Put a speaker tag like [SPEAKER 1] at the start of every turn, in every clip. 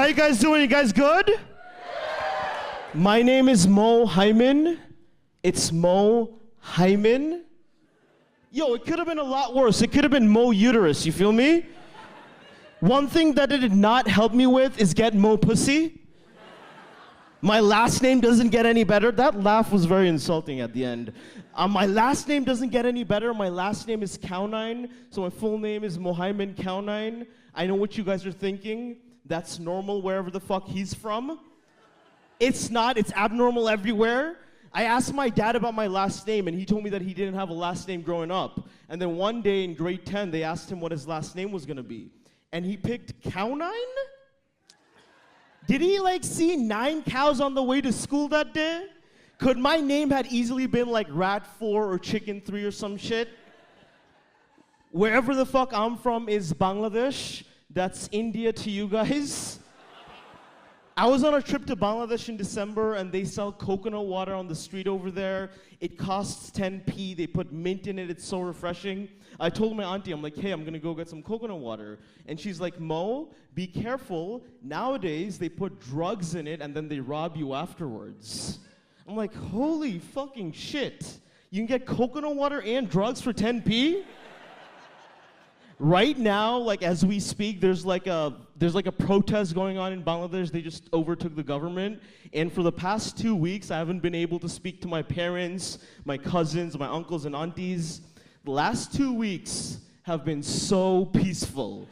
[SPEAKER 1] How you guys doing? You guys good? My name is Mohaimen. It's Mohaimen. Yo, it could have been a lot worse. It could have been Mo Uterus, you feel me? One thing that it did not help me with is get Mo Pussy. My last name doesn't get any better. That laugh was very insulting at the end. My last name doesn't get any better. My last name is Quaunine, so my full name is Mohaimen Quaunine. I know what you guys are thinking. That's normal wherever the fuck he's from. It's not. It's abnormal everywhere. I asked my dad about my last name, and he told me that he didn't have a last name growing up. And then one day in grade 10, they asked him what his last name was going to be. And he picked Quaunine? Did he, like, see 9 cows on the way to school that day? Could my name had easily been, like, Rat 4 or Chicken 3 or some shit? Wherever the fuck I'm from is Bangladesh. That's India to you guys. I was on a trip to Bangladesh in December, and they sell coconut water on the street over there. It costs 10p. They put mint in it. It's so refreshing. I told my auntie, I'm like, hey, I'm going to go get some coconut water. And she's like, Mo, be careful. Nowadays, they put drugs in it, and then they rob you afterwards. I'm like, holy fucking shit. You can get coconut water and drugs for 10p? Right now, like as we speak, there's like a protest going on in Bangladesh. They just overtook the government, and for the past 2 weeks, I haven't been able to speak to my parents, my cousins, my uncles and aunties. The last 2 weeks have been so peaceful.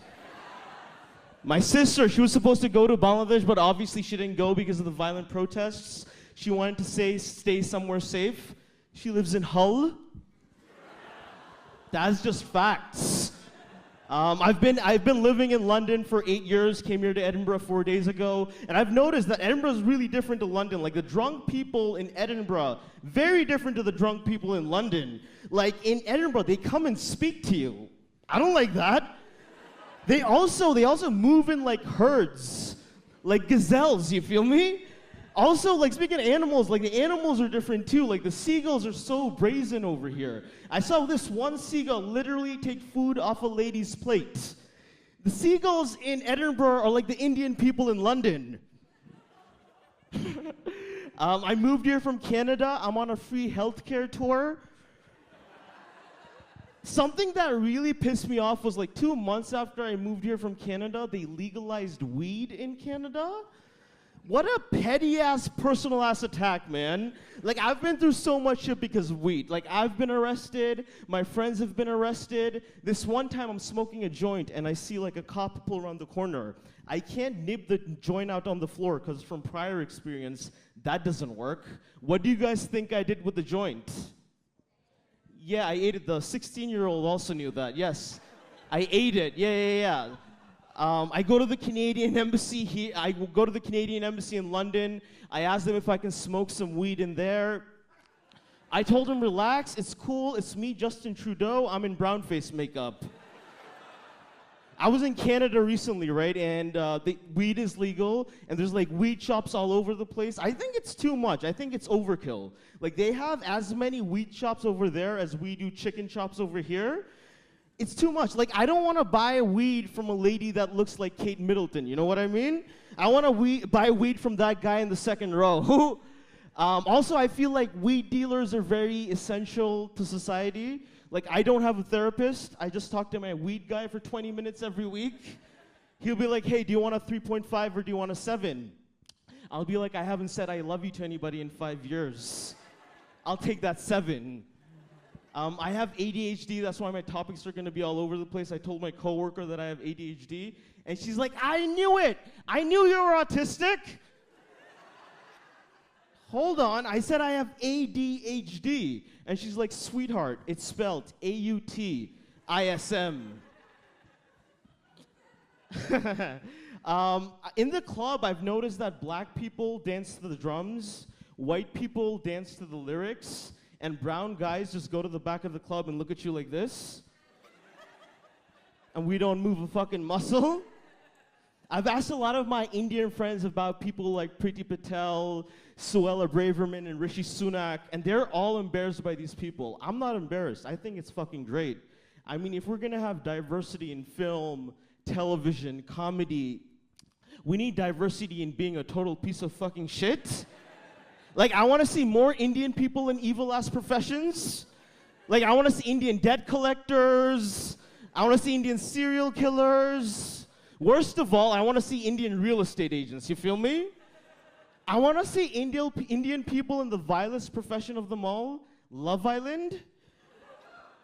[SPEAKER 1] My sister, she was supposed to go to Bangladesh, but obviously she didn't go because of the violent protests. She wanted to stay somewhere safe. She lives in Hull. That's just facts. I've been living in London for 8 years, came here to Edinburgh 4 days ago, and I've noticed that Edinburgh is really different to London. Like the drunk people in Edinburgh, very different to the drunk people in London. Like in Edinburgh, they come and speak to you. I don't like that. They also move in like herds, like gazelles, you feel me? Also, like speaking of animals, like the animals are different too. Like the seagulls are so brazen over here. I saw this one seagull literally take food off a lady's plate. The seagulls in Edinburgh are like the Indian people in London. I moved here from Canada. I'm on a free healthcare tour. Something that really pissed me off was like 2 months after I moved here from Canada, they legalized weed in Canada. What a petty-ass, personal-ass attack, man. Like, I've been through so much shit because of weed. Like, I've been arrested. My friends have been arrested. This one time, I'm smoking a joint, and I see, like, a cop pull around the corner. I can't nib the joint out on the floor, because from prior experience, that doesn't work. What do you guys think I did with the joint? Yeah, I ate it. The 16-year-old also knew that. Yes, I ate it. Yeah. I go to the Canadian embassy here. I go to the Canadian embassy in London. I ask them if I can smoke some weed in there. I told them, relax, it's cool. It's me, Justin Trudeau. I'm in brown face makeup. I was in Canada recently, right? And the weed is legal, and there's like weed shops all over the place. I think it's too much. I think it's overkill. Like they have as many weed shops over there as we do chicken shops over here. It's too much. Like, I don't want to buy weed from a lady that looks like Kate Middleton. You know what I mean? I want to buy weed from that guy in the second row. Also, I feel like weed dealers are very essential to society. Like, I don't have a therapist. I just talk to my weed guy for 20 minutes every week. He'll be like, hey, do you want a 3.5 or do you want a 7? I'll be like, I haven't said I love you to anybody in 5 years. I'll take that 7. I have ADHD, that's why my topics are going to be all over the place. I told my coworker that I have ADHD, and she's like, I knew it! I knew you were autistic! Hold on, I said I have ADHD. And she's like, sweetheart, it's spelled AUTISM. In the club, I've noticed that black people dance to the drums, white people dance to the lyrics, and brown guys just go to the back of the club and look at you like this. And we don't move a fucking muscle. I've asked a lot of my Indian friends about people like Priti Patel, Suella Braverman, and Rishi Sunak, and they're all embarrassed by these people. I'm not embarrassed. I think it's fucking great. I mean, if we're gonna have diversity in film, television, comedy, we need diversity in being a total piece of fucking shit. Like, I want to see more Indian people in evil-ass professions. Like, I want to see Indian debt collectors. I want to see Indian serial killers. Worst of all, I want to see Indian real estate agents, you feel me? I want to see Indian people in the vilest profession of them all, Love Island.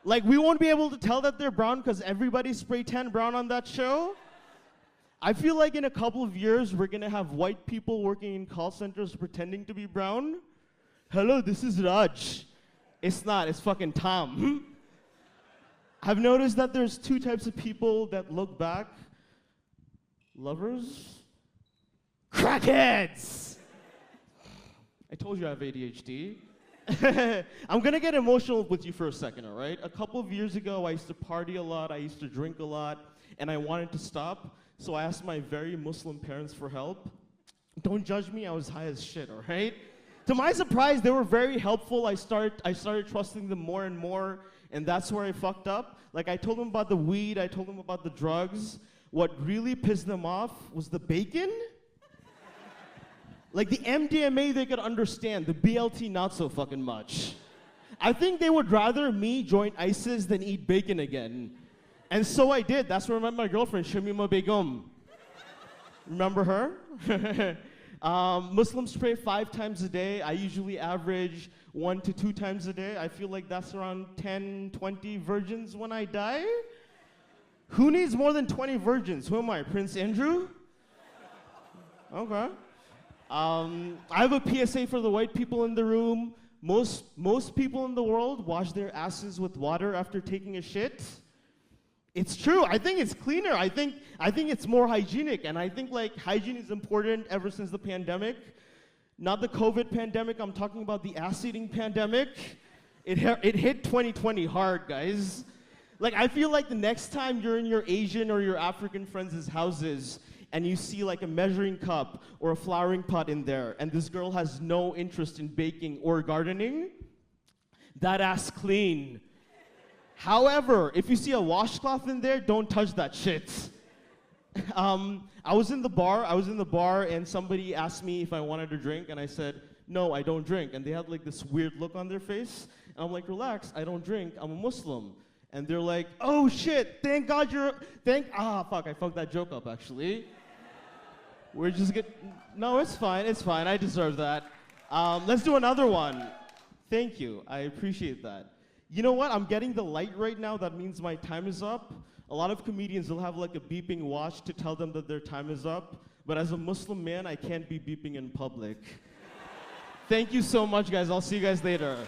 [SPEAKER 1] Like, we won't be able to tell that they're brown because everybody spray tan brown on that show. I feel like in a couple of years, we're going to have white people working in call centers pretending to be brown. Hello, this is Raj. It's not, it's fucking Tom. I've noticed that there's two types of people that look back. Lovers, crackheads. I told you I have ADHD. I'm gonna get emotional with you for a second, all right? A couple of years ago, I used to party a lot, I used to drink a lot, and I wanted to stop, so I asked my very Muslim parents for help. Don't judge me, I was high as shit, all right? To my surprise, they were very helpful. I started trusting them more and more, and that's where I fucked up. Like, I told them about the weed, I told them about the drugs. What really pissed them off was the bacon. Like, the MDMA they could understand, the BLT not so fucking much. I think they would rather me join ISIS than eat bacon again. And so I did. That's where I met my girlfriend, Shamima Begum. Remember her? Muslims pray 5 times a day. I usually average 1 to 2 times a day. I feel like that's around 10, 20 virgins when I die. Who needs more than 20 virgins? Who am I, Prince Andrew? Okay. I have a PSA for the white people in the room. Most people in the world wash their asses with water after taking a shit. It's true. I think it's cleaner. I think it's more hygienic, and I think like hygiene is important ever since the pandemic. Not the COVID pandemic. I'm talking about the ass-eating pandemic. It hit 2020 hard, guys. Like, I feel like the next time you're in your Asian or your African friends' houses and you see like a measuring cup or a flowering pot in there, and this girl has no interest in baking or gardening, that ass clean. However, if you see a washcloth in there, don't touch that shit. I was in the bar, and somebody asked me if I wanted a drink, and I said, no, I don't drink. And they had like this weird look on their face, and I'm like, relax, I don't drink, I'm a Muslim. And they're like, oh shit, thank God fuck, I fucked that joke up actually. No, it's fine, I deserve that. Let's do another one. Thank you, I appreciate that. You know what, I'm getting the light right now, that means my time is up. A lot of comedians will have like a beeping watch to tell them that their time is up, but as a Muslim man, I can't be beeping in public. Thank you so much, guys, I'll see you guys later.